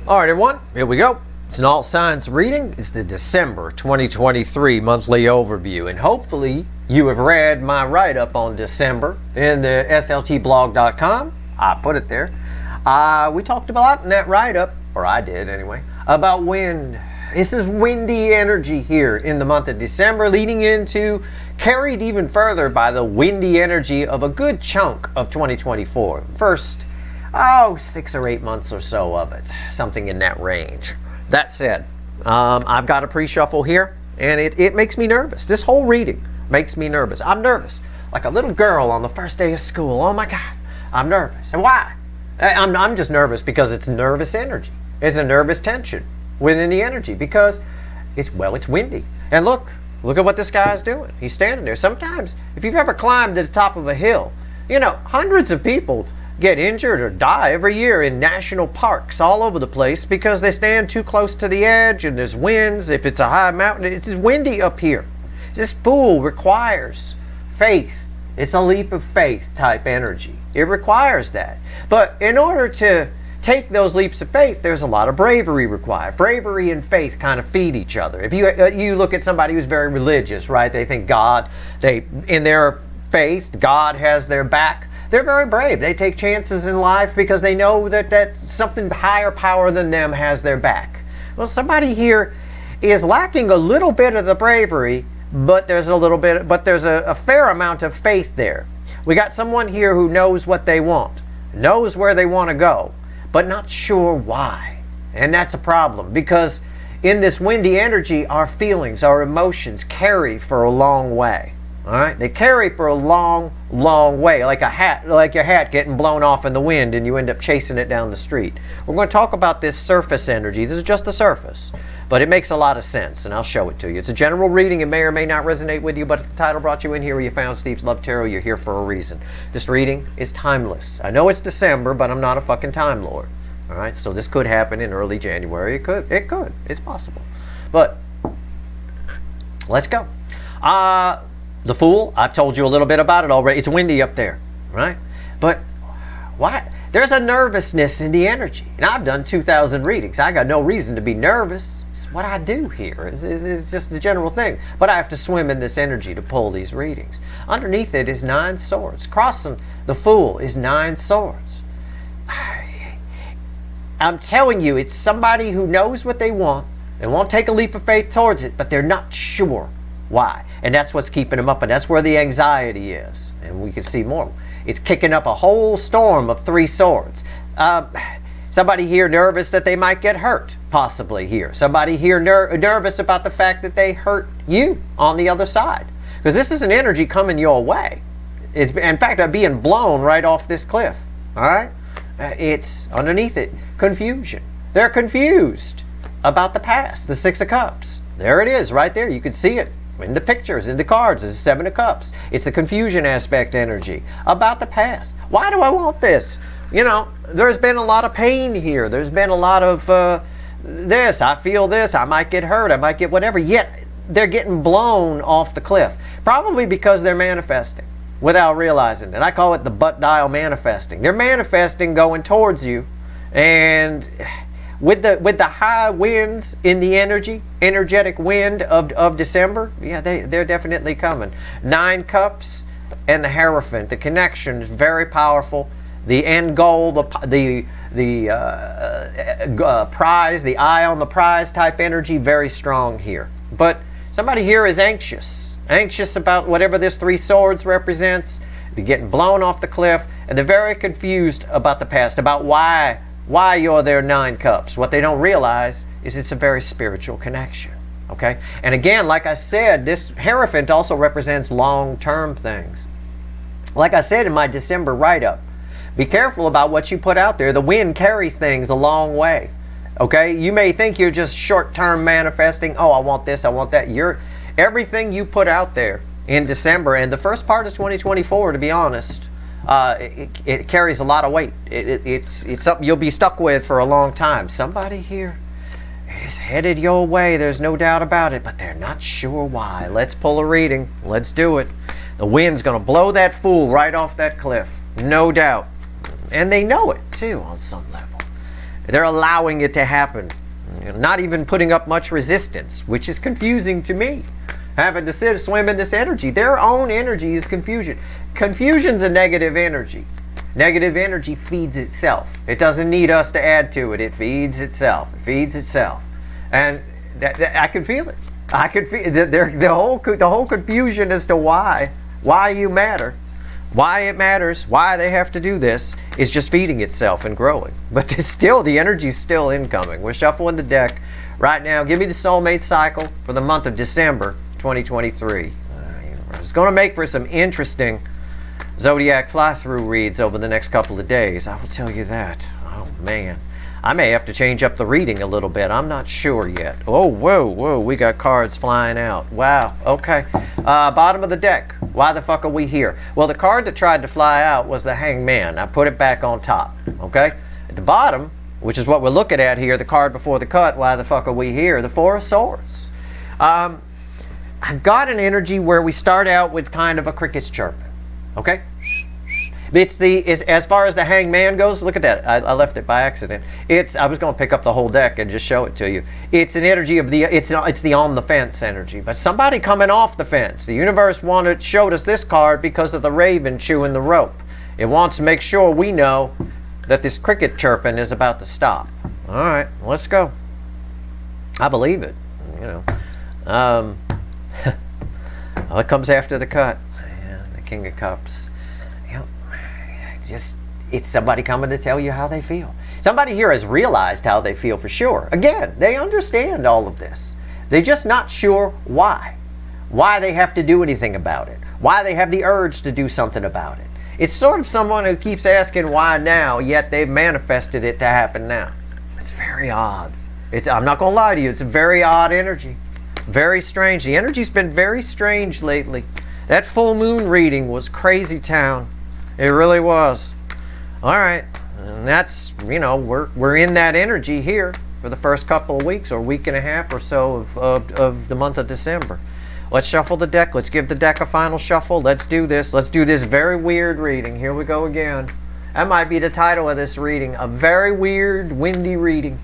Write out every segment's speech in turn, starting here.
All right, everyone, here we go. It's an all signs reading. It's the December 2023 monthly overview, and hopefully you have read my write-up on December in the sltblog.com. I put it there. We talked a lot in that write-up, or I did anyway, about wind. This is windy energy here in the month of December, leading into, carried even further by the windy energy of a good chunk of 2024. First, 6 or 8 months or so of it, something in that range. That said, I've got a pre-shuffle here, and it makes me nervous. This whole reading makes me nervous. I'm nervous, like a little girl on the first day of school. Oh my God, I'm nervous. And why? I'm just nervous because it's nervous energy. It's a nervous tension within the energy because it's windy. And look at what this guy's doing. He's standing there. Sometimes, if you've ever climbed to the top of a hill, you know, hundreds of people get injured or die every year in national parks all over the place because they stand too close to the edge and there's winds. If it's a high mountain, it's windy up here. This pool requires faith. It's a leap of faith type energy. It requires that. But in order to take those leaps of faith, there's a lot of bravery required. Bravery and faith kind of feed each other. If you look at somebody who's very religious, right? They think in their faith, God has their back. They're very brave. They take chances in life because they know that something higher power than them has their back. Well, somebody here is lacking a little bit of the bravery, but there's a fair amount of faith there. We got someone here who knows what they want, knows where they want to go, but not sure why. And that's a problem because in this windy energy, our feelings, our emotions carry for a long way. All right, they carry for a long, long way, like your hat getting blown off in the wind and you end up chasing it down the street. We're going to talk about this surface energy. This is just the surface, but it makes a lot of sense, and I'll show it to you. It's a general reading. It may or may not resonate with you, but if the title brought you in here where you found Steve's Love Tarot, you're here for a reason. This reading is timeless. I know it's December, but I'm not a fucking Time Lord. All right, so this could happen in early January. It could. It's possible. But let's go. The Fool, I've told you a little bit about it already. It's windy up there, right? But why? There's a nervousness in the energy. And I've done 2,000 readings. I got no reason to be nervous. It's what I do here. It's just the general thing. But I have to swim in this energy to pull these readings. Underneath it is 9 swords. Crossing the Fool is 9 swords. I'm telling you, it's somebody who knows what they want and won't take a leap of faith towards it, but they're not sure why. And that's what's keeping them up, and that's where the anxiety is. And we can see more. It's kicking up a whole storm of 3 swords. Somebody here nervous that they might get hurt, possibly here. Somebody here nervous about the fact that they hurt you on the other side. Because this is an energy coming your way. It's, in fact, being blown right off this cliff. All right? It's underneath it, confusion. They're confused about the past, the 6 of Cups. There it is, right there. You can see it in the pictures, in the cards. It's 7 of Cups. It's the confusion aspect energy about the past. Why do I want this? You know, there's been a lot of pain here. There's been a lot of this. I feel this. I might get hurt. I might get whatever. Yet they're getting blown off the cliff. Probably because they're manifesting without realizing it. I call it the butt dial manifesting. They're manifesting going towards you, and with the high winds in the energetic wind of December, yeah, they're definitely coming. 9 Cups and the Hierophant. The connection is very powerful. The end goal, the prize, the eye on the prize type energy, very strong here. But somebody here is anxious about whatever this 3 swords represents. They're getting blown off the cliff, and they're very confused about the past, about why you're their 9 Cups. What they don't realize is it's a very spiritual connection. Okay? And again, like I said, this Hierophant also represents long-term things. Like I said in my December write-up, be careful about what you put out there. The wind carries things a long way. Okay? You may think you're just short-term manifesting. Oh, I want this, I want that. Everything you put out there in December and the first part of 2024, to be honest, it carries a lot of weight. It's something you'll be stuck with for a long time. Somebody here is headed your way. There's no doubt about it, but they're not sure why. Let's pull a reading. Let's do it. The wind's going to blow that fool right off that cliff. No doubt. And they know it, too, on some level. They're allowing it to happen. Not even putting up much resistance, which is confusing to me. Having to swim in this energy. Their own energy is confusion. Confusion's a negative energy. Negative energy feeds itself. It doesn't need us to add to it. It feeds itself. It feeds itself. And I can feel it. I could feel the whole confusion as to why you matter, why it matters, why they have to do this is just feeding itself and growing. But still, the energy's still incoming. We're shuffling the deck right now. Give me the soulmate cycle for the month of December 2023. It's going to make for some interesting zodiac fly-through reads over the next couple of days. I will tell you that. Oh man. I may have to change up the reading a little bit. I'm not sure yet. Oh, whoa, we got cards flying out. Wow, okay. Bottom of the deck. Why the fuck are we here? Well, the card that tried to fly out was the Hangman. I put it back on top, okay? At the bottom, which is what we're looking at here, the card before the cut, why the fuck are we here? The Four of Swords. I've got an energy where we start out with kind of a cricket's chirping, okay? As far as the Hangman goes, look at that. I left it by accident. I was going to pick up the whole deck and just show it to you. It's an energy of it's the on the fence energy. But somebody coming off the fence. The universe showed us this card because of the raven chewing the rope. It wants to make sure we know that this cricket chirping is about to stop. All right, let's go. I believe it. What comes after the cut? Yeah, the King of Cups. It's somebody coming to tell you how they feel. Somebody here has realized how they feel for sure. Again, they understand all of this. They're just not sure why. Why they have to do anything about it. Why they have the urge to do something about it. It's sort of someone who keeps asking why now, yet they've manifested it to happen now. It's very odd. I'm not going to lie to you. It's a very odd energy. Very strange. The energy's been very strange lately. That full moon reading was crazy town. It really was. All right, and that's, we're in that energy here for the first couple of weeks or week and a half or so of the month of December. Let's shuffle the deck. Let's give the deck a final shuffle. Let's do this. Let's do this very weird reading. Here we go again. That might be the title of this reading. A very weird, windy reading.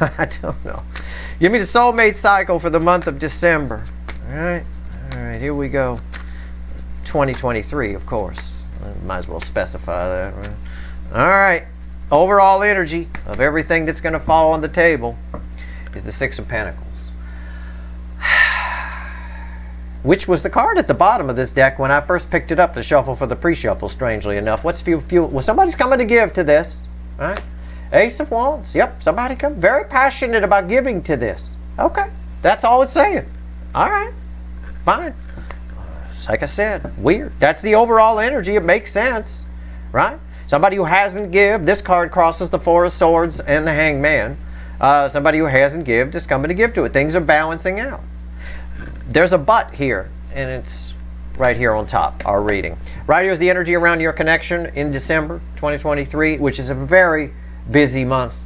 I don't know. Give me the soulmate cycle for the month of December. All right, here we go. 2023, of course. I might as well specify that, right? All right. Overall energy of everything that's going to fall on the table is the Six of Pentacles. Which was the card at the bottom of this deck when I first picked it up to shuffle for the pre-shuffle, strangely enough. What's fuel? Well, somebody's coming to give to this, right? Ace of Wands. Yep, somebody come. Very passionate about giving to this. Okay. That's all it's saying. All right. Fine. Like I said, weird. That's the overall energy. It makes sense, right? Somebody who hasn't give. This card crosses the Four of Swords and the Hangman. Somebody who hasn't give is coming to give to it. Things are balancing out. There's a but here, and it's right here on top, our reading. Right here is the energy around your connection in December 2023, which is a very busy month.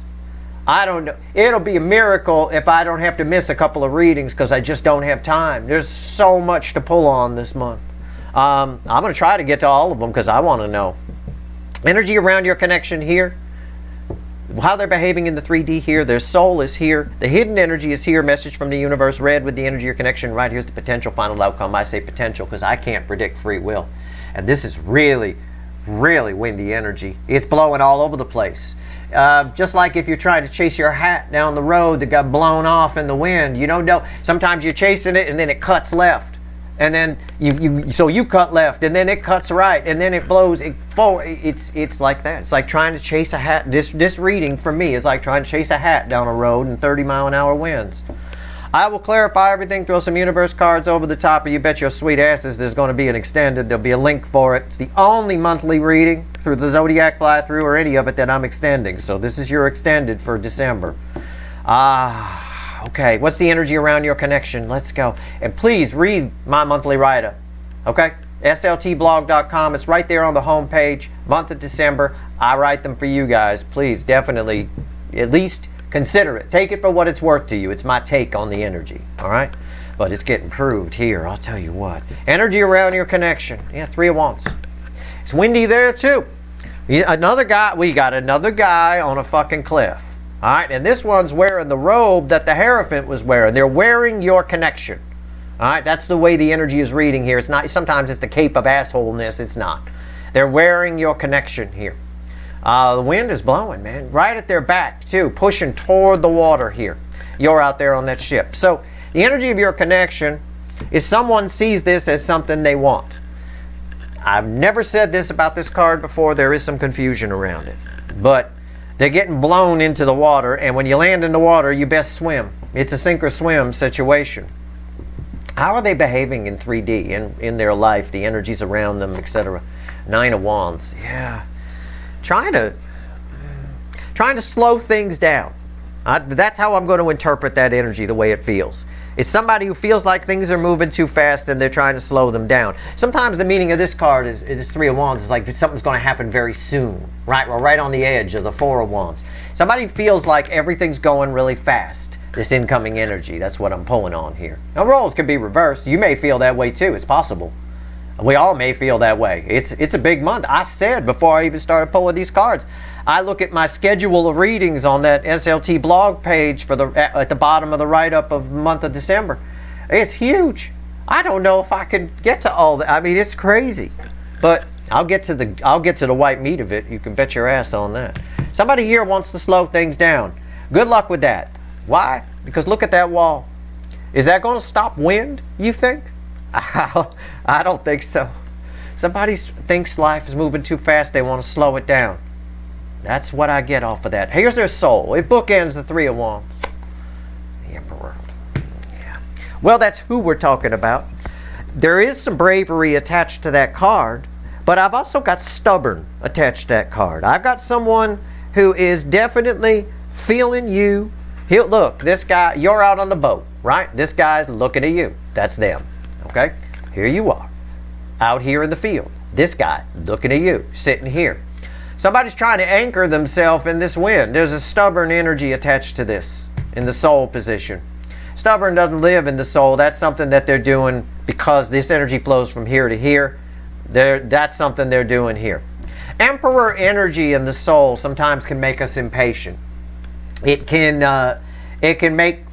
I don't know. It'll be a miracle if I don't have to miss a couple of readings because I just don't have time. There's so much to pull on this month. I'm going to try to get to all of them because I want to know. Energy around your connection here. How they're behaving in the 3D here. Their soul is here. The hidden energy is here. Message from the universe. Read with the energy of your connection. Right here's the potential final outcome. I say potential because I can't predict free will. And this is really, really windy energy. It's blowing all over the place. Just like if you're trying to chase your hat down the road that got blown off in the wind, you don't know. Sometimes you're chasing it and then it cuts left, and then you cut left, and then it cuts right, and then it blows it forward. It's like that. It's like trying to chase a hat. This reading for me is like trying to chase a hat down a road in 30-mile-an-hour winds. I will clarify everything, throw some universe cards over the top, and you bet your sweet asses there's going to be an extended. There'll be a link for it. It's the only monthly reading through the Zodiac Fly-Through or any of it that I'm extending. So this is your extended for December. Okay. What's the energy around your connection? Let's go. And please read my monthly write-up. Okay? sltblog.com. It's right there on the home page. Month of December. I write them for you guys. Please, definitely, at least consider it. Take it for what it's worth to you. It's my take on the energy. All right? But it's getting proved here. I'll tell you what. Energy around your connection. Yeah, Three of Wands. It's windy there too. Another guy, we got another guy on a fucking cliff. All right, and this one's wearing the robe that the Hierophant was wearing. They're wearing your connection. All right, that's the way the energy is reading here. It's not, sometimes it's the cape of assholeness. It's not. They're wearing your connection here. The wind is blowing, man, right at their back too, pushing toward the water here. You're out there on that ship. So the energy of your connection is someone sees this as something they want. I've never said this about this card before. There is some confusion around it. But they're getting blown into the water, and when you land in the water, you best swim. It's a sink or swim situation. How are they behaving in 3D, in their life, the energies around them, etc.? 9 of Wands. Yeah. Trying to slow things down. That's how I'm going to interpret that energy, the way it feels. It's somebody who feels like things are moving too fast and they're trying to slow them down. Sometimes the meaning of this card is 3 of Wands is like something's going to happen very soon, right? We're right on the edge of the 4 of Wands. Somebody feels like everything's going really fast, this incoming energy. That's what I'm pulling on here. Now, roles can be reversed. You may feel that way too. It's possible. We all may feel that way. It's a big month. I said before I even started pulling these cards, I look at my schedule of readings on that SLT blog page for at the bottom of the write-up of the month of December. It's huge. I don't know if I can get to all that. I mean, it's crazy. But I'll get to the white meat of it. You can bet your ass on that. Somebody here wants to slow things down. Good luck with that. Why? Because look at that wall. Is that going to stop wind, you think? I don't think so. Somebody thinks life is moving too fast. They want to slow it down. That's what I get off of that. Here's their soul. It bookends the 3 of Wands. The Emperor. Yeah. Well, that's who we're talking about. There is some bravery attached to that card, but I've also got stubborn attached to that card. I've got someone who is definitely feeling you. Look, this guy, you're out on the boat, right? This guy's looking at you. That's them. Okay? Here you are. Out here in the field. This guy looking at you, sitting here. Somebody's trying to anchor themselves in this wind. There's a stubborn energy attached to this in the soul position. Stubborn doesn't live in the soul. That's something that they're doing because this energy flows from here to here. That's something they're doing here. Emperor energy in the soul sometimes can make us impatient. It can make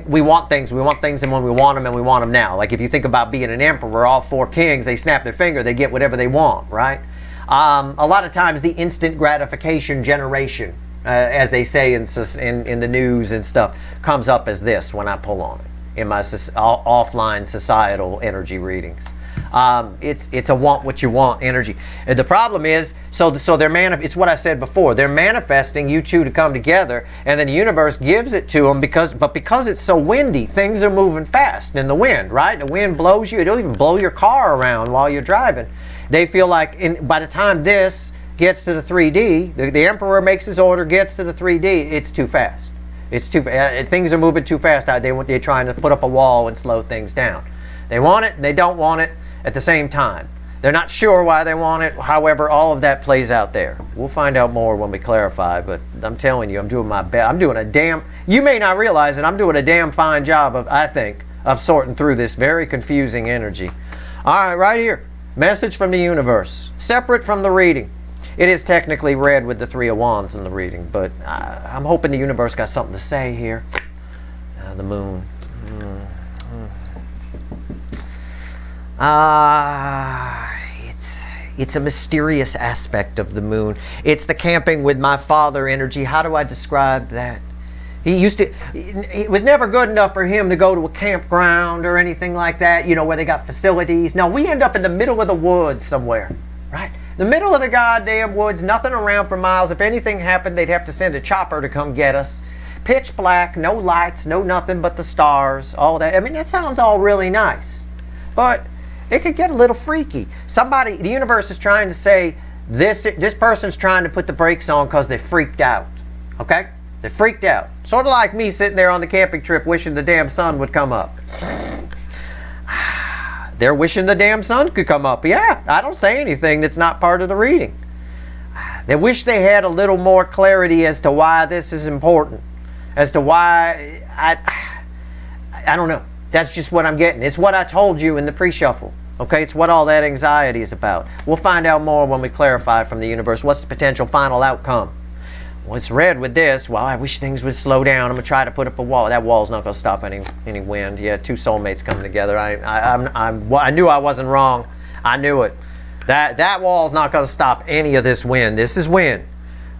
we want things, and when we want them, and we want them now. Like if you think about being an emperor, all 4 kings, they snap their finger, they get whatever they want, right? A lot of times the instant gratification generation, as they say in the news and stuff, comes up as this when I pull on it in my offline societal energy readings. It's a want what you want energy. And the problem is, so they're it's what I said before. They're manifesting you two to come together, and then the universe gives it to them because it's so windy, things are moving fast in the wind, right? The wind blows you. It'll even blow your car around while you're driving. They feel like by the time this gets to the 3D, the Emperor makes his order, gets to the 3D, it's too fast. Things are moving too fast. They're trying to put up a wall and slow things down. They want it, and they don't want it at the same time. They're not sure why they want it. However, all of that plays out there. We'll find out more when we clarify, but I'm telling you, I'm doing my best. You may not realize it, I'm doing a damn fine job of sorting through this very confusing energy. All right, right here. Message from the universe, separate from the reading. It is technically read with the 3 of Wands in the reading, but I'm hoping the universe got something to say here. The moon. It's a mysterious aspect of the moon. It's the camping with my father energy. How do I describe that? It was never good enough for him to go to a campground or anything like that, where they got facilities. No, we end up in the middle of the woods somewhere, right? The middle of the goddamn woods, nothing around for miles. If anything happened, they'd have to send a chopper to come get us. Pitch black, no lights, no nothing but the stars, all that. I mean, that sounds all really nice. But it could get a little freaky. The universe is trying to say, this person's trying to put the brakes on because they freaked out, okay? They freaked out. Sort of like me sitting there on the camping trip wishing the damn sun would come up. They're wishing the damn sun could come up. Yeah, I don't say anything that's not part of the reading. They wish they had a little more clarity as to why this is important. As to why, I don't know. That's just what I'm getting. It's what I told you in the pre-shuffle. Okay, it's what all that anxiety is about. We'll find out more when we clarify from the universe what's the potential final outcome. Well, it's red with this. Well, I wish things would slow down. I'm going to try to put up a wall. That wall's not going to stop any wind. Yeah, two soulmates coming together. I knew I wasn't wrong. I knew it. That wall's not going to stop any of this wind. This is wind.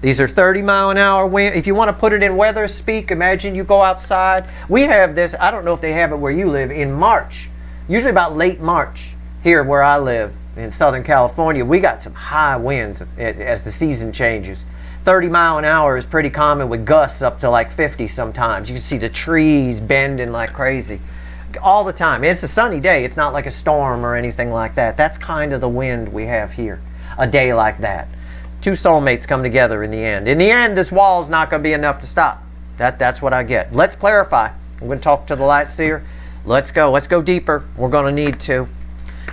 These are 30-mile-an-hour wind. If you want to put it in weather speak, imagine you go outside. We have this, I don't know if they have it where you live, in March. Usually about late March. Here where I live in Southern California, we got some high winds as the season changes. 30 mile an hour is pretty common with gusts up to like 50 sometimes. You can see the trees bending like crazy all the time. It's a sunny day. It's not like a storm or anything like that. That's kind of the wind we have here, a day like that. Two soulmates come together in the end. In the end, this wall is not going to be enough to stop. That's what I get. Let's clarify. I'm going to talk to the light seer. Let's go deeper. We're going to need to.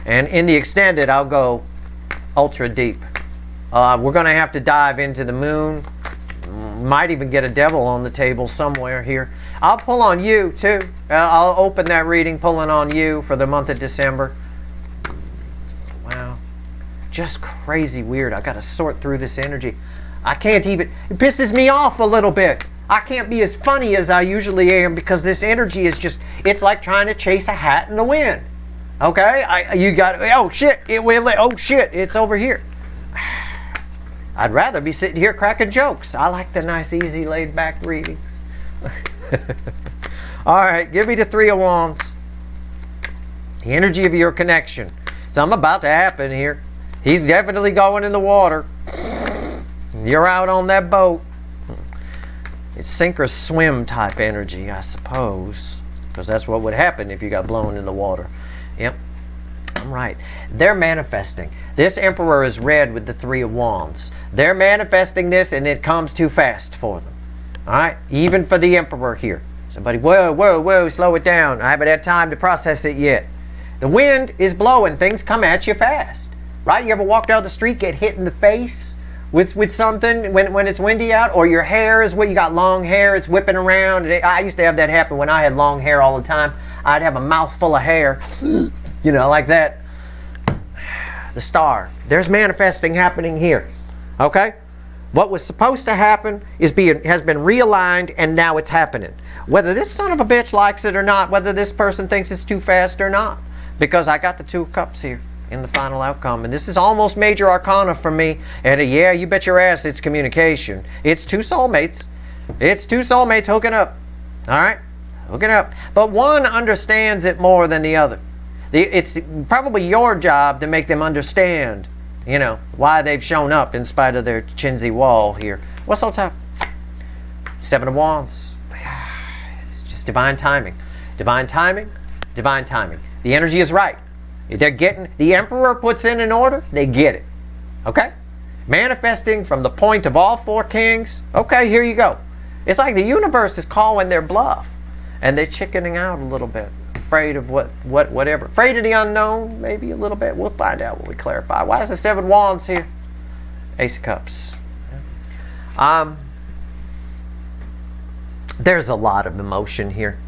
And in the extended, I'll go ultra deep. We're going to have to dive into the moon. Might even get a devil on the table somewhere here. I'll pull on you, too. I'll open that reading pulling on you for the month of December. Wow. Just crazy weird. I got to sort through this energy. I can't even... It pisses me off a little bit. I can't be as funny as I usually am because this energy is just... It's like trying to chase a hat in the wind. Okay, you got, oh shit, oh shit, it's over here. I'd rather be sitting here cracking jokes. I like the nice, easy, laid-back readings. All right, give me the Three of Wands. The energy of your connection. Something about to happen here. He's definitely going in the water. You're out on that boat. It's sink or swim type energy, I suppose, because that's what would happen if you got blown in the water. Yep, I'm right. They're manifesting. This Emperor is red with the Three of Wands. They're manifesting this and it comes too fast for them. All right, even for the Emperor here. Somebody, whoa, slow it down. I haven't had time to process it yet. The wind is blowing. Things come at you fast. Right? You ever walk down the street, get hit in the face with something when it's windy out? Or your hair is where you got long hair, it's whipping around. I used to have that happen when I had long hair all the time. I'd have a mouthful of hair, you know, like that. The star. There's manifesting happening here. Okay? What was supposed to happen has been realigned, and now it's happening. Whether this son of a bitch likes it or not, whether this person thinks it's too fast or not. Because I got the Two of Cups here in the final outcome. And this is almost major arcana for me. And yeah, you bet your ass it's communication. It's two soulmates. It's two soulmates hooking up. All right? Hooking up. But one understands it more than the other. It's probably your job to make them understand, you know, why they've shown up in spite of their chintzy wall here. What's on top? Seven of Wands. It's just divine timing. Divine timing. Divine timing. The energy is right. They're getting, the Emperor puts in an order, they get it. Okay? Manifesting from the point of all four kings. Okay, here you go. It's like the universe is calling their bluff. And they're chickening out a little bit. Afraid of whatever. Afraid of the unknown, maybe a little bit. We'll find out when we clarify. Why is the Seven of Wands here? Ace of Cups. There's a lot of emotion here.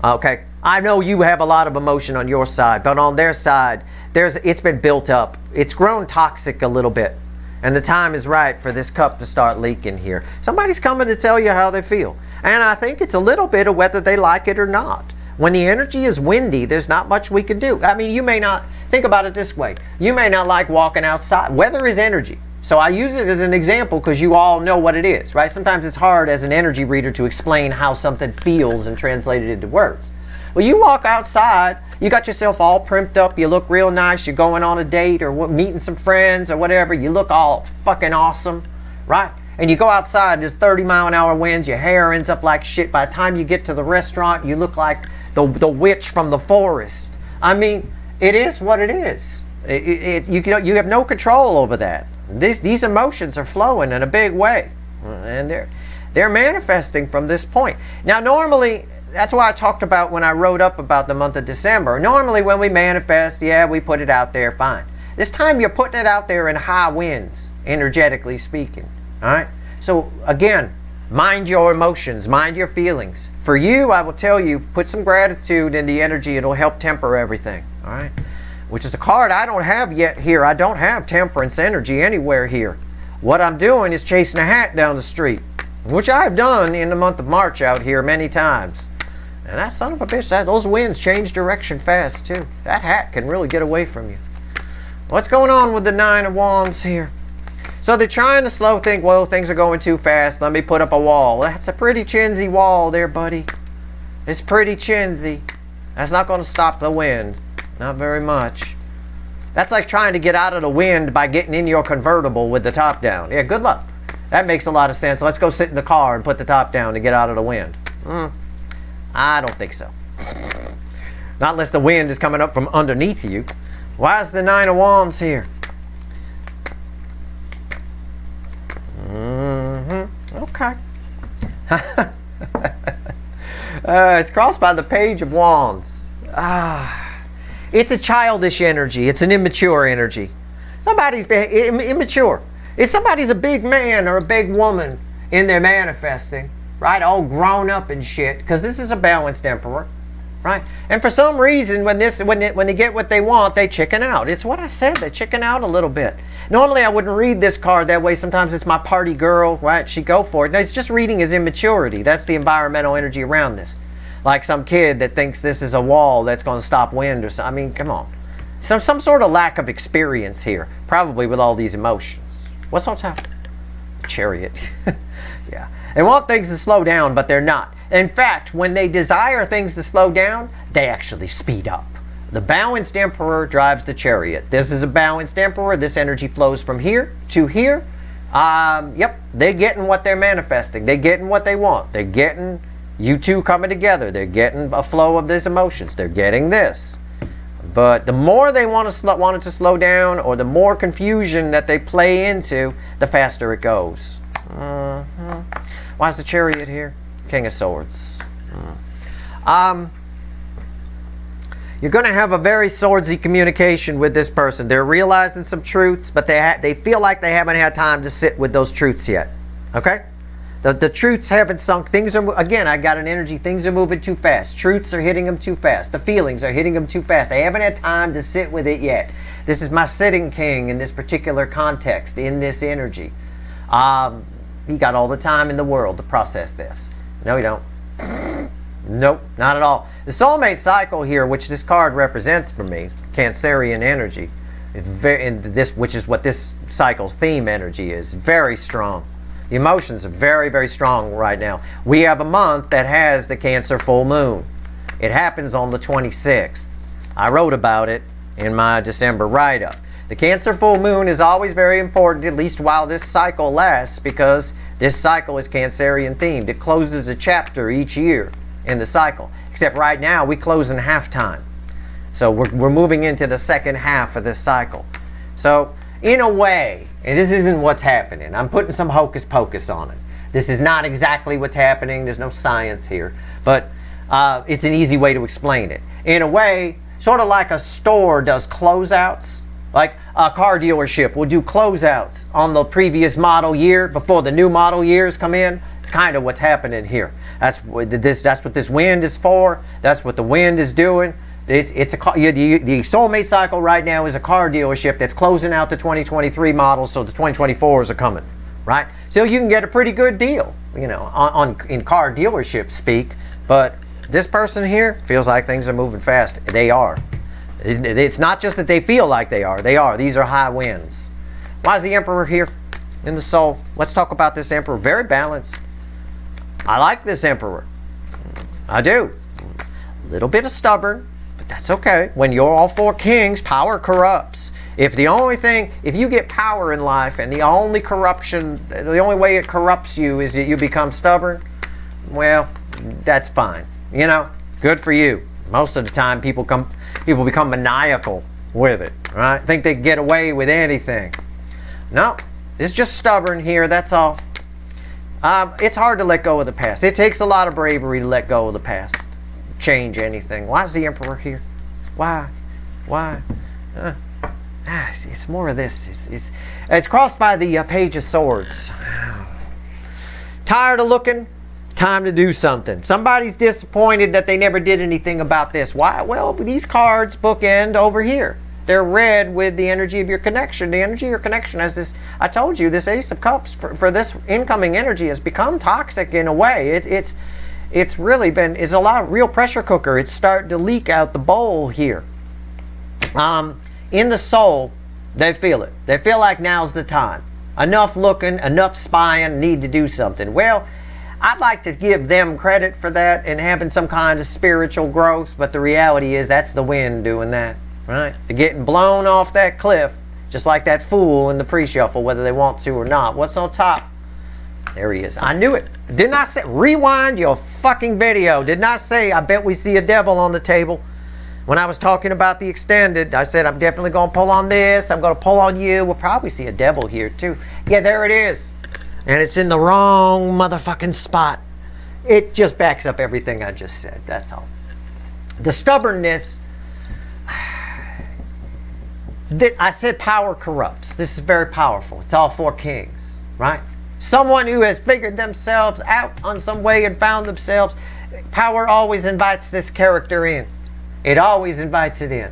Okay? I know you have a lot of emotion on your side, but on their side, it's been built up. It's grown toxic a little bit. And the time is right for this cup to start leaking here. Somebody's coming to tell you how they feel. And I think it's a little bit of whether they like it or not. When the energy is windy, there's not much we can do. I mean, you may not, think about it this way. You may not like walking outside. Weather is energy. So I use it as an example because you all know what it is, right? Sometimes it's hard as an energy reader to explain how something feels and translate it into words. Well, you walk outside, you got yourself all primped up, you look real nice, you're going on a date or meeting some friends or whatever, you look all fucking awesome, right? And you go outside, there's 30-mile-an-hour winds, your hair ends up like shit. By the time you get to the restaurant, you look like the witch from the forest. I mean, it is what it is. You have no control over that. These emotions are flowing in a big way. And they're manifesting from this point. Now, normally, that's why I talked about when I wrote up about the month of December. Normally, when we manifest, yeah, we put it out there, fine. This time, you're putting it out there in high winds, energetically speaking. All right? So, again, mind your emotions, mind your feelings. For you, I will tell you, put some gratitude in the energy. It'll help temper everything. All right? which is a card I don't have yet here. I don't have temperance energy anywhere here. What I'm doing is chasing a hat down the street, which I've done in the month of March out here many times. And that son of a bitch, those winds change direction fast too. That hat can really get away from you. What's going on with the Nine of Wands here? So they're trying to slow things. Well, things are going too fast. Let me put up a wall. That's a pretty chintzy wall there, buddy. It's pretty chintzy. That's not going to stop the wind. Not very much. That's like trying to get out of the wind by getting in your convertible with the top down. Yeah, good luck. That makes a lot of sense. Let's go sit in the car and put the top down to get out of the wind. I don't think so. Not unless the wind is coming up from underneath you. Why is the Nine of Wands here? Okay. It's crossed by the Page of Wands. It's a childish energy. It's an immature energy. Somebody's immature. If somebody's a big man or a big woman in their manifesting, right, all grown up and shit, because this is a balanced emperor, right? And for some reason, when they get what they want, they chicken out. It's what I said. They chicken out a little bit. Normally, I wouldn't read this card that way. Sometimes it's my party girl, right? She go for it. No, it's just reading his immaturity. That's the environmental energy around this. Like some kid that thinks this is a wall that's going to stop wind or something. I mean, come on. Some sort of lack of experience here, probably with all these emotions. What's on top? Chariot. Yeah. They want things to slow down, but they're not. In fact, when they desire things to slow down, they actually speed up. The balanced emperor drives the chariot. This is a balanced emperor. This energy flows from here to here. Yep, they're getting what they're manifesting. They're getting what they want. They're getting you two coming together. They're getting a flow of these emotions. They're getting this. But the more they want it to slow down, or the more confusion that they play into, the faster it goes. Why is the chariot here? King of Swords. You're going to have a very swordsy communication with this person. They're realizing some truths, but they feel like they haven't had time to sit with those truths yet. Okay? The truths haven't sunk. Things are, again, I got an energy. Things are moving too fast. Truths are hitting them too fast. The feelings are hitting them too fast. They haven't had time to sit with it yet. This is my sitting king in this particular context, in this energy. He got all the time in the world to process this. No, you don't. Nope, not at all. The soulmate cycle here, which this card represents for me, Cancerian energy, which is what this cycle's theme energy is, very strong. The emotions are very, very strong right now. We have a month that has the Cancer full moon. It happens on the 26th. I wrote about it in my December write-up. The Cancer full moon is always very important, at least while this cycle lasts, because this cycle is Cancerian themed. It closes a chapter each year in the cycle. Except right now, we close in halftime. So we're moving into the second half of this cycle. So in a way, and this isn't what's happening. I'm putting some hocus pocus on it. This is not exactly what's happening. There's no science here. But it's an easy way to explain it. In a way, sort of like a store does closeouts. Like a car dealership will do closeouts on the previous model year before the new model years come in. It's kind of what's happening here. That's what this wind is for. That's what the wind is doing. The soulmate cycle right now is a car dealership that's closing out the 2023 models, so the 2024s are coming, right? So you can get a pretty good deal, you know, in car dealership speak. But this person here feels like things are moving fast. They are. It's not just that they feel like they are. They are. These are high winds. Why is the Emperor here in the soul? Let's talk about this Emperor. Very balanced. I like this Emperor. I do. A little bit of stubborn, but that's okay. When you're all four kings, power corrupts. If you get power in life and the only way it corrupts you is that you become stubborn, well, that's fine. You know, good for you. Most of the time people become maniacal with it, right? Think they can get away with anything. No, it's just stubborn here, that's all. It's hard to let go of the past. It takes a lot of bravery to let go of the past. Change anything. Why is the Emperor here? Why? It's more of this. It's crossed by the Page of Swords. Tired of looking? Time to do something. Somebody's disappointed that they never did anything about this. Why? Well, these cards bookend over here. They're red with the energy of your connection. The energy of your connection has this, I told you, this Ace of Cups for this incoming energy has become toxic in a way. It's really been, it's a lot of real pressure cooker. It's starting to leak out the bowl here. In the soul, they feel it. They feel like now's the time. Enough looking, enough spying, need to do something. Well, I'd like to give them credit for that and having some kind of spiritual growth, but the reality is that's the wind doing that, right? They're getting blown off that cliff, just like that fool in the pre-shuffle, whether they want to or not. What's on top? There he is. I knew it. Did not say, rewind your fucking video. Did not say, I bet we see a devil on the table. When I was talking about the extended, I said, I'm definitely going to pull on this. I'm going to pull on you. We'll probably see a devil here too. Yeah, there it is. And it's in the wrong motherfucking spot. It just backs up everything I just said. That's all. The stubbornness, I said power corrupts. This is very powerful. It's all four kings, right? Someone who has figured themselves out on some way and found themselves. Power always invites this character in. It always invites it in.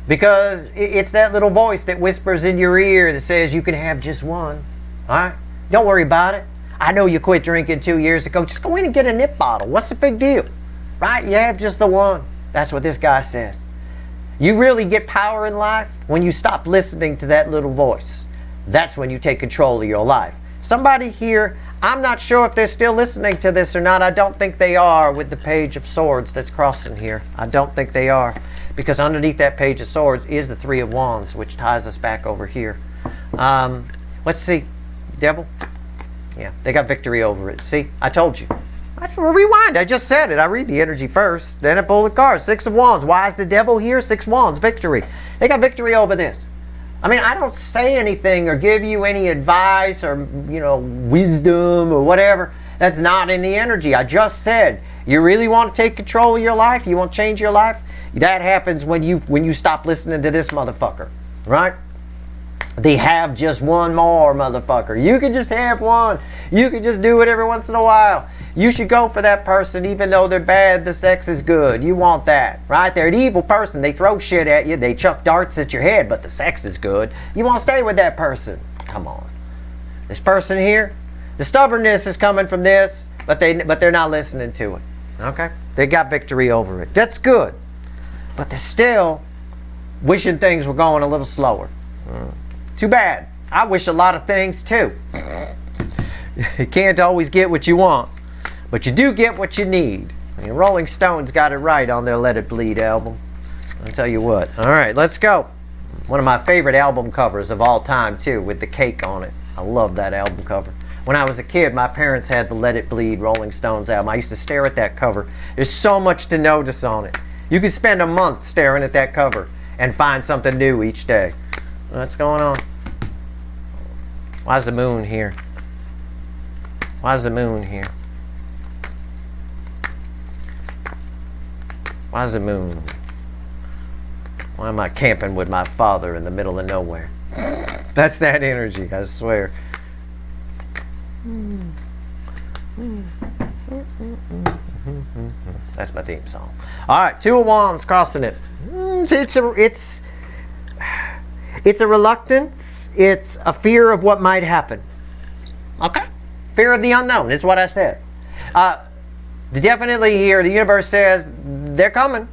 Because it's that little voice that whispers in your ear that says you can have just one. All right? Don't worry about it. I know you quit drinking 2 years ago. Just go in and get a nip bottle. What's the big deal? Right? You have just the one. That's what this guy says. You really get power in life when you stop listening to that little voice. That's when you take control of your life. Somebody here, I'm not sure if they're still listening to this or not. I don't think they are with the Page of Swords that's crossing here. I don't think they are. Because underneath that Page of Swords is the Three of Wands, which ties us back over here. Let's see. Devil? Yeah, they got victory over it. See, I told you. Rewind. I just said it. I read the energy first. Then I pull the card. Six of Wands. Why is the devil here? 6 Wands. Victory. They got victory over this. I mean, I don't say anything or give you any advice or, wisdom or whatever. That's not in the energy. I just said, you really want to take control of your life? You want to change your life? That happens when you stop listening to this motherfucker, right? They have just one more, motherfucker. You can just have one. You can just do it every once in a while. You should go for that person even though they're bad, the sex is good. You want that, right? They're an evil person. They throw shit at you. They chuck darts at your head, but the sex is good. You want to stay with that person. Come on. This person here, the stubbornness is coming from this, but they're not listening to it. Okay? They got victory over it. That's good. But they're still wishing things were going a little slower. Too bad. I wish a lot of things too. You can't always get what you want, but you do get what you need. I mean, Rolling Stones got it right on their Let It Bleed album. I'll tell you what. All right, let's go. One of my favorite album covers of all time too, with the cake on it. I love that album cover. When I was a kid, my parents had the Let It Bleed Rolling Stones album. I used to stare at that cover. There's so much to notice on it. You could spend a month staring at that cover and find something new each day. What's going on? Why's the moon here? Why's the moon here? Why's the moon? Why am I camping with my father in the middle of nowhere? That's that energy, I swear. That's my theme song. All right, 2 of Wands crossing it. It's a reluctance. It's a fear of what might happen. Okay? Fear of the unknown is what I said. Definitely here, the universe says, they're coming.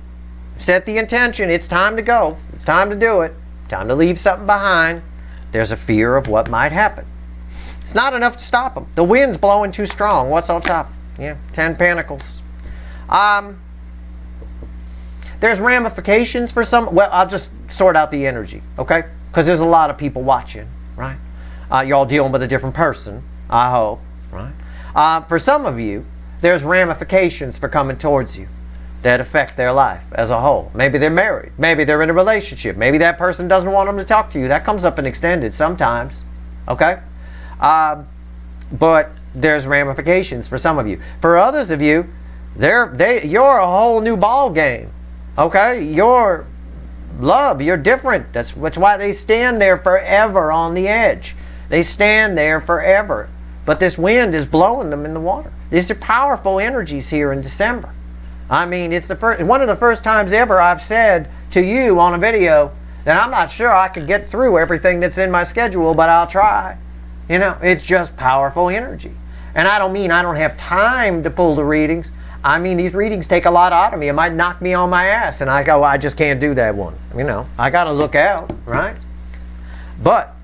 Set the intention. It's time to go. It's time to do it. Time to leave something behind. There's a fear of what might happen. It's not enough to stop them. The wind's blowing too strong. What's on top? Yeah, 10 Pentacles. There's ramifications for some. Well, I'll just sort out the energy, okay? Because there's a lot of people watching, right? You're all dealing with a different person, I hope, right? For some of you, there's ramifications for coming towards you that affect their life as a whole. Maybe they're married. Maybe they're in a relationship. Maybe that person doesn't want them to talk to you. That comes up in extended sometimes, okay? But there's ramifications for some of you. For others of you, you're a whole new ball game, okay? You're love. You're different. That's why they stand there forever on the edge. They stand there forever. But this wind is blowing them in the water. These are powerful energies here in December. I mean, it's one of the first times ever I've said to you on a video then I'm not sure I can get through everything that's in my schedule, but I'll try. You know, it's just powerful energy. And I don't mean I don't have time to pull the readings. I mean, these readings take a lot out of me. It might knock me on my ass, and I go, I just can't do that one. You know, I got to look out, right? But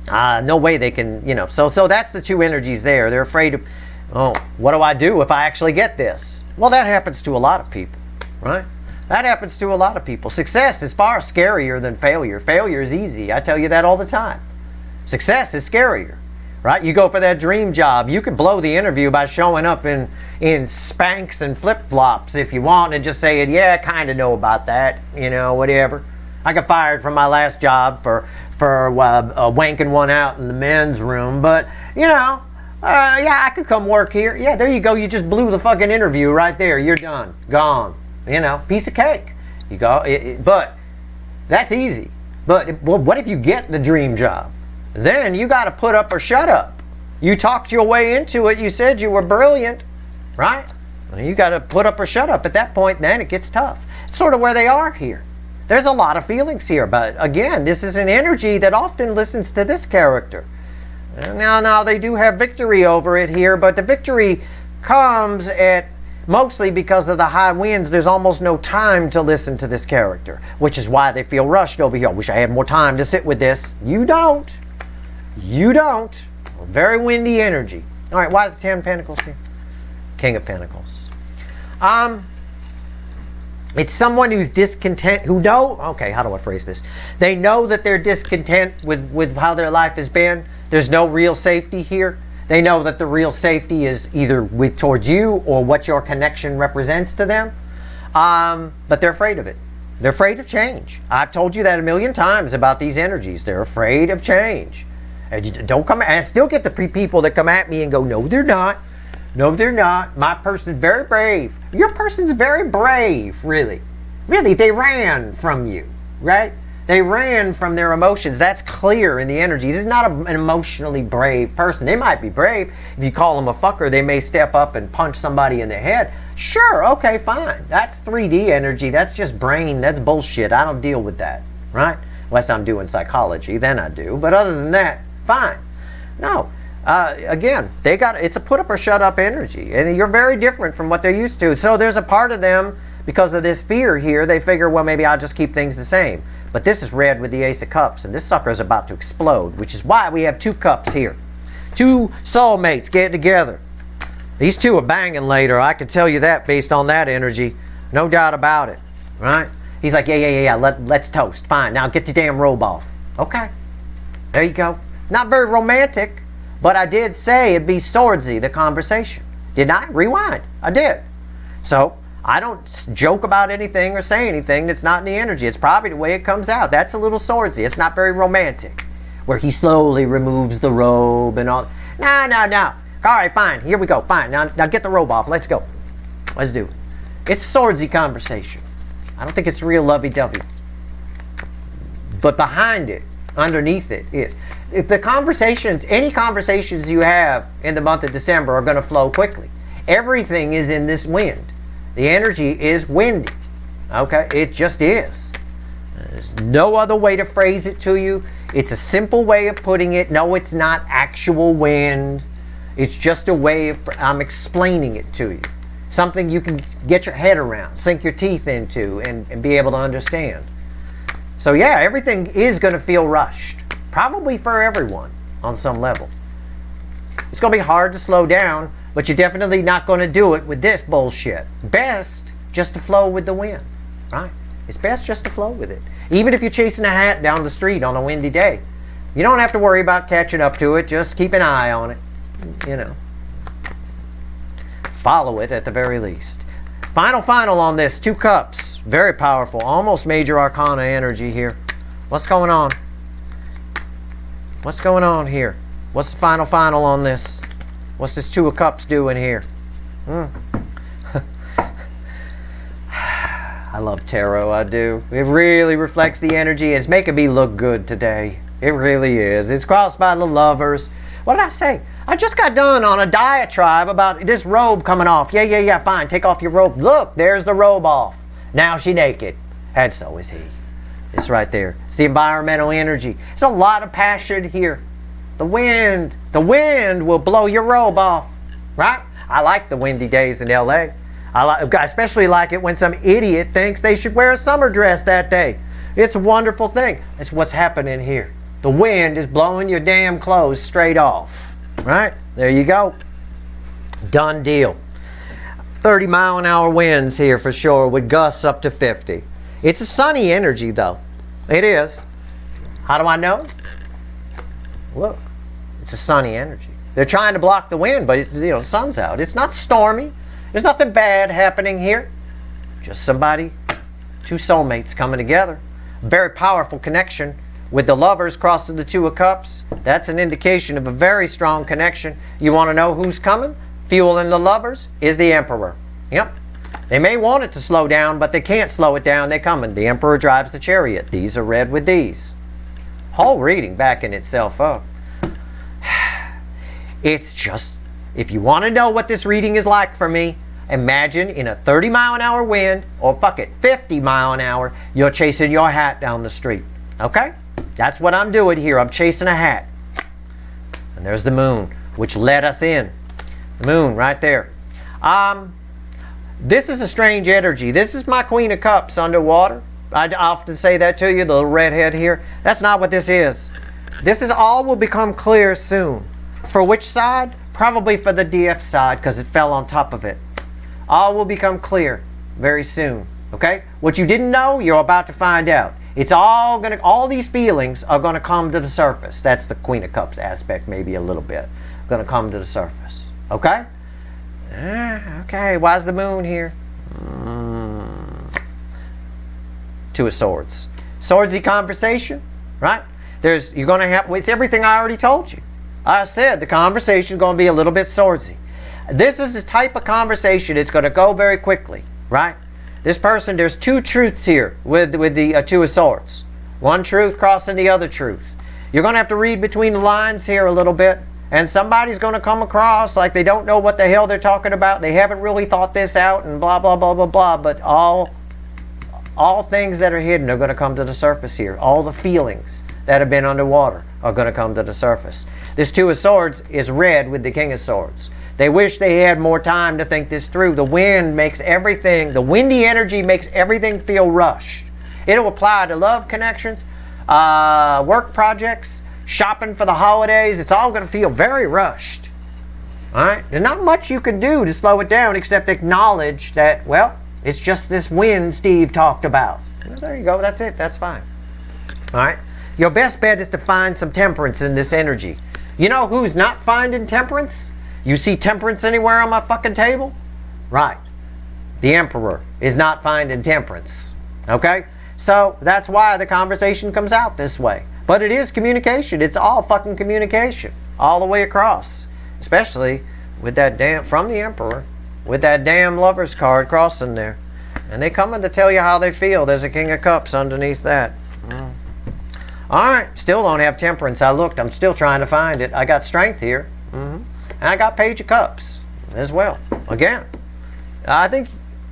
no way they can, you know. So that's the two energies there. They're afraid of, oh, what do I do if I actually get this? Well, that happens to a lot of people, right? That happens to a lot of people. Success is far scarier than failure. Failure is easy. I tell you that all the time. Success is scarier, right? You go for that dream job. You could blow the interview by showing up in Spanx and flip-flops if you want and just saying, yeah, I kind of know about that, you know, whatever. I got fired from my last job for wanking one out in the men's room, but, you know, yeah, I could come work here. Yeah, there you go. You just blew the fucking interview right there. You're done. Gone. You know, piece of cake. You go, but that's easy. But what if you get the dream job? Then you got to put up or shut up. You talked your way into it. You said you were brilliant, right? Well, you got to put up or shut up at that point. Then it gets tough. It's sort of where they are here. There's a lot of feelings here, but again, this is an energy that often listens to this character. Now they do have victory over it here, but the victory comes at mostly because of the high winds. There's almost no time to listen to this character, which is why they feel rushed over here. I wish I had more time to sit with this. You don't. You don't. Very windy energy. All right, why is the Ten of Pentacles here? King of Pentacles. It's someone who's discontent, okay, how do I phrase this? They know that they're discontent with how their life has been. There's no real safety here. They know that the real safety is either towards you or what your connection represents to them. But they're afraid of it. They're afraid of change. I've told you that a million times about these energies. They're afraid of change. And you don't come, and I still get the people that come at me and go, no, they're not. No, they're not. My person's very brave. Your person's very brave, really. Really, they ran from you, right? They ran from their emotions. That's clear in the energy. This is not an emotionally brave person. They might be brave. If you call them a fucker, they may step up and punch somebody in the head. Sure, okay, fine. That's 3D energy. That's just brain. That's bullshit. I don't deal with that, right? Unless I'm doing psychology, then I do. But other than that, fine. No. Again, it's a put up or shut up energy, and you're very different from what they're used to. So there's a part of them, because of this fear here, they figure, well, maybe I'll just keep things the same. But this is red with the Ace of Cups, and this sucker is about to explode, which is why we have two cups here. Two soulmates getting together. These two are banging later. I can tell you that based on that energy. No doubt about it, right? He's like, yeah, let's toast. Fine, now get your damn robe off. Okay, there you go. Not very romantic. But I did say it'd be swordsy, the conversation. Didn't I? Rewind. I did. So, I don't joke about anything or say anything that's not in the energy. It's probably the way it comes out. That's a little swordsy. It's not very romantic. Where he slowly removes the robe and all. No. All right, fine. Here we go. Fine. Now get the robe off. Let's go. Let's do it. It's a swordsy conversation. I don't think it's real lovey-dovey. But behind it, underneath it, is... If the conversations, any conversations you have in the month of December are going to flow quickly. Everything is in this wind. The energy is windy. Okay? It just is. There's no other way to phrase it to you. It's a simple way of putting it. No, it's not actual wind. It's just a way of, I'm explaining it to you. Something you can get your head around, sink your teeth into, and be able to understand. So yeah, everything is going to feel rushed. Probably for everyone on some level. It's going to be hard to slow down, but you're definitely not going to do it with this bullshit. Best just to flow with the wind, right? It's best just to flow with it. Even if you're chasing a hat down the street on a windy day, you don't have to worry about catching up to it. Just keep an eye on it, you know. Follow it at the very least. Final on this. 2 cups. Very powerful. Almost major arcana energy here. What's going on? What's going on here? What's the final on this? What's this 2 of Cups doing here? I love tarot, I do. It really reflects the energy. It's making me look good today. It really is. It's crossed by the Lovers. What did I say? I just got done on a diatribe about this robe coming off. Yeah, fine. Take off your robe. Look, there's the robe off. Now she naked. And so is he. It's right there. It's the environmental energy. There's a lot of passion here. The wind will blow your robe off, right? I like the windy days in LA. I especially like it when some idiot thinks they should wear a summer dress that day. It's a wonderful thing. It's what's happening here. The wind is blowing your damn clothes straight off, right? There you go. Done deal. 30-mile-an-hour winds here for sure with gusts up to 50. It's a sunny energy though. It is. How do I know? Look, it's a sunny energy. They're trying to block the wind, but it's, the sun's out. It's not stormy. There's nothing bad happening here. Just somebody, two soulmates coming together. Very powerful connection with the lovers crossing the Two of Cups. That's an indication of a very strong connection. You want to know who's coming? Fueling the lovers is the Emperor. Yep. They may want it to slow down, but they can't slow it down. They're coming. The Emperor drives the chariot. These are red with these. Whole reading backing itself up. It's just, if you want to know what this reading is like for me, imagine in a 30-mile-an-hour wind, or fuck it, 50-mile-an-hour, you're chasing your hat down the street. Okay? That's what I'm doing here. I'm chasing a hat. And there's the moon, which led us in. The moon right there. This is a strange energy. This is my Queen of Cups underwater. I often say that to you, the little redhead here. That's not what this is. This is all will become clear soon. For which side? Probably for the DF side, because it fell on top of it. All will become clear very soon. Okay? What you didn't know, you're about to find out. It's all these feelings are gonna come to the surface. That's the Queen of Cups aspect, maybe a little bit. Gonna come to the surface. Okay? Okay, why's the moon here? Two of Swords. Swordsy conversation, right? You're gonna have, it's everything I already told you. I said the conversation is going to be a little bit swordsy. This is the type of conversation it's going to go very quickly, right? This person, there's two truths here with the Two of Swords. One truth crossing the other truth. You're going to have to read between the lines here a little bit, and somebody's going to come across like they don't know what the hell they're talking about. They haven't really thought this out and blah, blah, blah, blah, blah, but all things that are hidden are going to come to the surface here. All the feelings that have been underwater are going to come to the surface. This Two of Swords is red with the King of Swords. They wish they had more time to think this through. The wind makes everything, the windy energy makes everything feel rushed. It'll apply to love connections, work projects, shopping for the holidays. It's all going to feel very rushed. All right? There's not much you can do to slow it down except acknowledge that, well, it's just this wind Steve talked about. Well, there you go. That's it. That's fine. All right? Your best bet is to find some temperance in this energy. You know who's not finding temperance? You see temperance anywhere on my fucking table? Right. The Emperor is not finding temperance. Okay? So that's why the conversation comes out this way. But it is communication. It's all fucking communication. All the way across. Especially with that damn, from the Emperor, with that damn Lover's card crossing there. And they coming to tell you how they feel. There's a King of Cups underneath that. Alright, still don't have temperance. I looked, I'm still trying to find it. I got strength here. And I got Page of Cups as well. Again, I think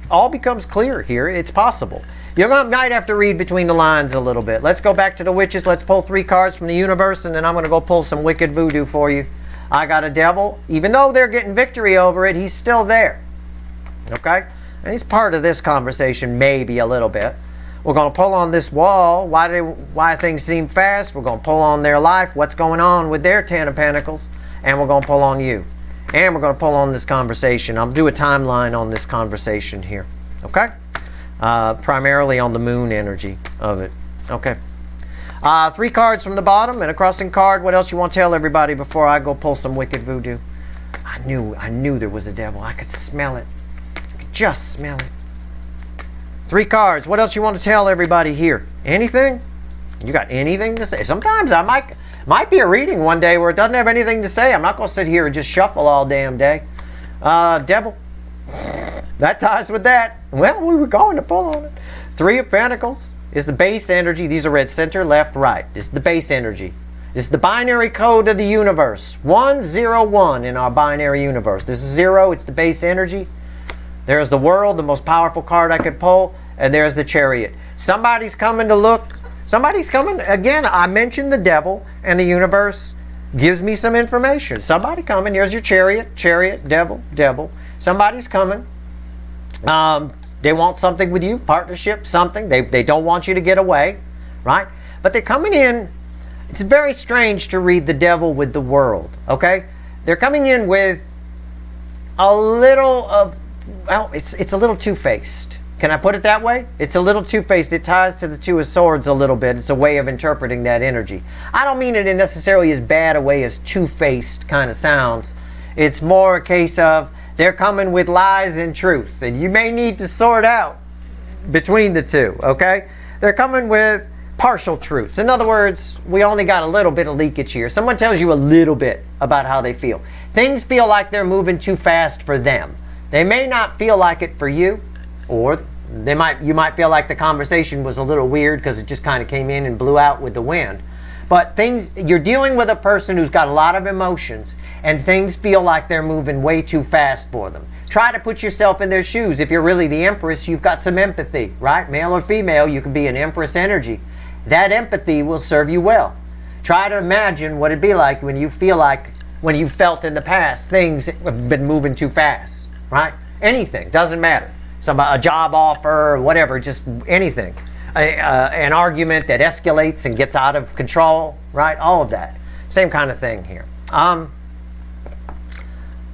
all becomes clear here. It's possible. You're going to might have to read between the lines a little bit. Let's go back to the witches. Let's pull 3 cards from the universe, and then I'm going to go pull some wicked voodoo for you. I got a devil. Even though they're getting victory over it, he's still there. Okay? And he's part of this conversation, maybe a little bit. We're going to pull on this wall, why things seem fast. We're going to pull on their life, what's going on with their 10 of Pentacles. And we're going to pull on you. And we're going to pull on this conversation. I'll do a timeline on this conversation here. Okay? Primarily on the moon energy of it. Okay. 3 cards from the bottom and a crossing card. What else you want to tell everybody before I go pull some wicked voodoo? I knew there was a devil. I could smell it. I could just smell it. 3 cards. What else you want to tell everybody here? Anything? You got anything to say? Sometimes I might be a reading one day where it doesn't have anything to say. I'm not going to sit here and just shuffle all damn day. Devil. That ties with that. Well, we were going to pull on it. 3 of Pentacles is the base energy. These are red, center, left, right. This is the base energy. This is the binary code of the universe. 1, 0, 1 in our binary universe. This is 0. It's the base energy. There's the World, the most powerful card I could pull, and there's the Chariot. Somebody's coming to look Somebody's coming. Again, I mentioned the devil, and the universe gives me some information. Somebody coming. Here's your chariot, chariot, devil, devil. Somebody's coming. They want something with you, partnership, something. They don't want you to get away, right? But they're coming in. It's very strange to read the devil with the world, okay? They're coming in with a little of, well, it's a little two-faced. Can I put it that way? It's a little two-faced. It ties to the Two of Swords a little bit. It's a way of interpreting that energy. I don't mean it in necessarily as bad a way as two-faced kind of sounds. It's more a case of they're coming with lies and truth, and you may need to sort out between the two, okay? They're coming with partial truths. In other words, we only got a little bit of leakage here. Someone tells you a little bit about how they feel. Things feel like they're moving too fast for them. They may not feel like it for you, or you might feel like the conversation was a little weird because it just kind of came in and blew out with the wind. But you're dealing with a person who's got a lot of emotions, and things feel like they're moving way too fast for them. Try to put yourself in their shoes. If you're really the Empress, you've got some empathy, right? Male or female, you can be an Empress energy. That empathy will serve you well. Try to imagine what it'd be like when you felt in the past things have been moving too fast, right? Anything, doesn't matter. A job offer, whatever, just anything. An argument that escalates and gets out of control, right? All of that. Same kind of thing here.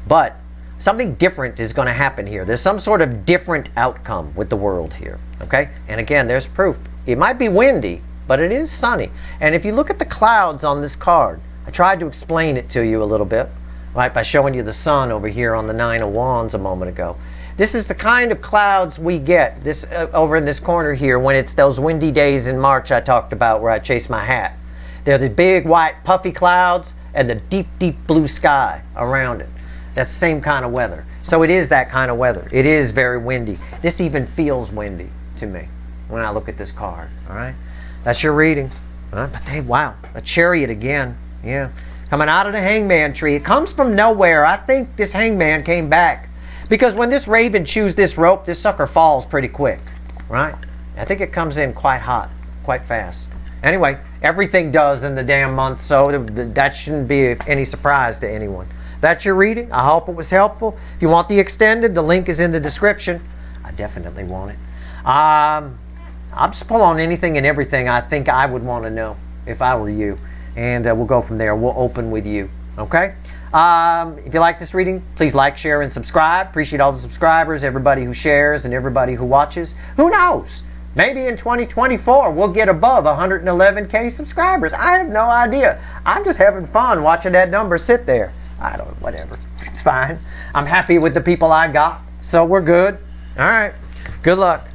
But something different is going to happen here. There's some sort of different outcome with the world here, okay? And again, there's proof. It might be windy, but it is sunny. And if you look at the clouds on this card, I tried to explain it to you a little bit, right, by showing you the sun over here on the Nine of Wands a moment ago. This is the kind of clouds we get this over in this corner here when it's those windy days in March I talked about where I chase my hat. They're the big white puffy clouds and the deep, deep blue sky around it. That's the same kind of weather. So it is that kind of weather. It is very windy. This even feels windy to me when I look at this card. All right, that's your reading. But wow, a chariot again. Yeah, coming out of the hangman tree. It comes from nowhere. I think this hangman came back. Because when this raven chews this rope, this sucker falls pretty quick, right? I think it comes in quite hot, quite fast. Anyway, everything does in the damn month, so that shouldn't be any surprise to anyone. That's your reading. I hope it was helpful. If you want the extended, the link is in the description. I definitely want it. I'll just pull on anything and everything I think I would want to know if I were you. And we'll go from there. We'll open with you, okay? If you like this reading, please like, share, and subscribe. Appreciate all the subscribers, everybody who shares, and everybody who watches. Who knows? Maybe in 2024 we'll get above 111K subscribers. I have no idea. I'm just having fun watching that number sit there. I don't know, whatever. It's fine. I'm happy with the people I got, so we're good. All right. Good luck.